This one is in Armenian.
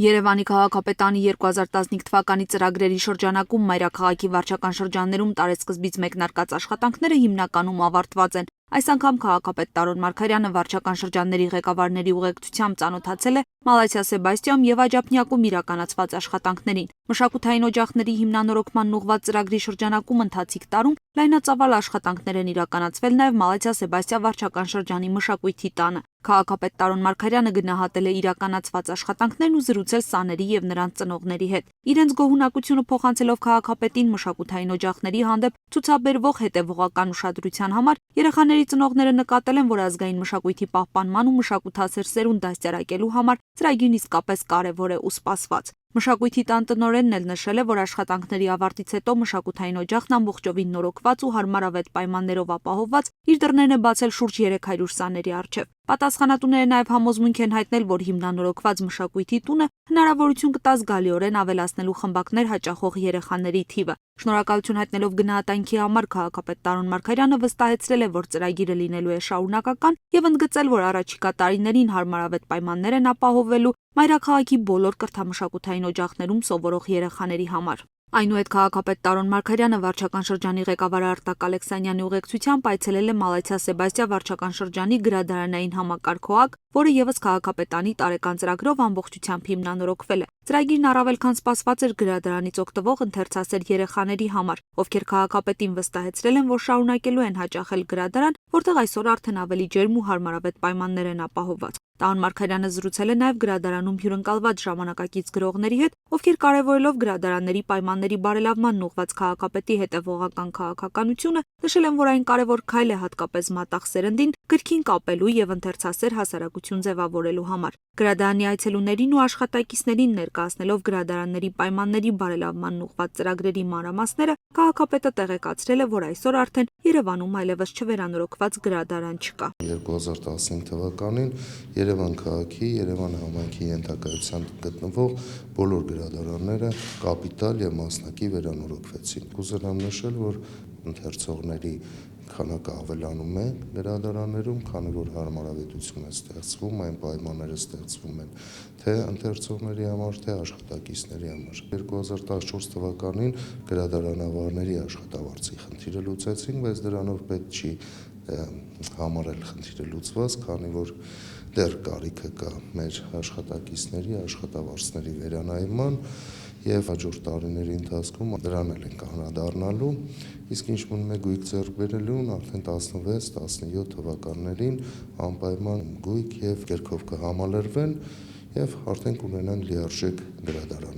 Երևանի քաղաքապետանի 2015 թվականի ծրագրերի շրջանակում մայրաքաղաքի վարչական շրջաններում տարեսկզբից մեկնարկած աշխատանքները հիմնականում ավարտված են։ Այս անգամ քաղաքապետ Տարոն Մարգարյանը վարչական շրջանների ղեկավարների ուղեկցությամբ ծանոթացել է Մալաթիա Սեբաստիայում եւ Աջափնյակում իրականացված աշխատանքներին։ Մշակութային օջախների հիմնանորոգման ուղղված ծրագրի շրջանակում ընթացիկ տարում լայնածավալ աշխատանքներ են իրականացվել նաեւ Մալաթիա Սեբաստիա վարչական շրջանի մշակույթի տանը։ Քաղաքապետ Տարոն Մարգարյանը գնահատել է իրականացված աշխատանքներն ու զրուցել սաների եւ նրանց ծնողների հետ։ Իրենց գոհունակությունը փոխանցելով քաղաքապետին մշակութային օջախների հանդեպ ցուցաբերվող հետևողական ուշադրության համար երեխաների ծնողները նկատել են, որ ազգային մշակույթի պահպանման ու մշակութասեր սերունդ դաստիարակելու համար ծրագիրն իսկապես կարևոր է ու սպասված։ Մշակույթի տան տնօրենն էլ նշել է, որ աշխատանքների ավարտից հետո մշակութային օջախն ամբողջովին նորոգված ու հարմարավետ պայմաններով ապահովված իր դռներն է բացել շուրջ 300 սաների առջև։ Պատասխանատուները նաև համոզմունք են հայտնել, որ հիմնանորոգված մշակույթի տունը հնարավորություն կտա զգալիորեն ավելացնելու խմբակներ հաճախող երեխաների թիվը։ Շնորհակալություն հայտնելով գնահատանքի համար քաղաքապետ Տարոն Մարգարյանը վստահեցրել է, որ ծրագիրը լինելու է շարունակական եւ ընդգծել, որ առաջիկա տարիներին հարմարավետ պայմաններ են ապահովվելու մայրաքաղաքի բոլոր կրթամշակութային օջախներում սովորող երեխաների համար։ Այնուհետ քաղաքապետ Տարոն Մարգարյանը վարչական շրջանի ղեկավար Արտակ Ալեքսանյանի ուղեկցությամբ այցելել է Մալաթիա Սեբաստիա վարչական շրջանի գրադարանային համակարգողակ, որը եւս քաղաքապետանի տարեկան ծրագրով ամբողջությամբ հիմնանորոգվել է։ Ծրագիրն առավել քան սպասված էր գրադարանից օգտվող ընթերցասեր երեխաների համար, ովքեր քաղաքապետին վստահեցրել են, որ շարունակելու են հաճախել գրադարան, որտեղ այսօր արդեն ավելի ջերմ ու հարմարավետ պայմաններ են ապահովված։ Տարոն Մարգարյանը զրուցել է նաև գրադարանում հյուրընկալված ժամանակակից գրողների հետ, ովքեր կարևորելով գրադարանների պայմանների բարելավմանն ուղղված քաղաքապետի հետևողական քաղաքականությունը, նշել են, որ այն կարևոր քայլ է հատկապես մատաղ սերնդին գրքին կապելու եւ ընթերցասեր հասարակություն ձևավորելու համար։ Գրադարանի այցելուներին ու աշխատակիցներին ներկայացնելով գրադարանների պայմանների բարելավմանն ուղղված ծրագրերի մանրամասները, քաղաքապետը տեղեկացրել է, որ այսօր արդեն Երևանում այլևս չվերանորոգված գրադարան չկա։ 2015 թվականին Երևան քաղաքի, Երևան համայնքի ենթակայության գտնվող բոլոր գրադարանները կապիտալ եւ մասնակի վերանորոգվեցին։ Կուզենամ նշել, որ ընթերցողների քանակը ավելանում է գրադարաններում, քանի որ հարմարավետություն է ստեղծվում, այն պայմանները ստեղծվում են թե ընթերցողների համար, թե աշխատակիցների համար։ 2014 թվականին գրադարանավարների աշխատավարձի խնդիրը լուծեցին, բայց դրանով պետք չի համարել խնդիրը լուծված, քանի որ դեռ կարիքը կա մեր աշխատակիցների աշխատավարձների վերանայման եւ հաջորդ տարիների ընթացքում դրան էլ ենք անդրադառնալու, իսկ ինչ մնում է գույք ձեռք բերելուն, արդեն 16-17 թվականներին անպայման գույք եւ կերքով կհամալրվեն եւ արդեն կունենան լիարժեք գրադարան։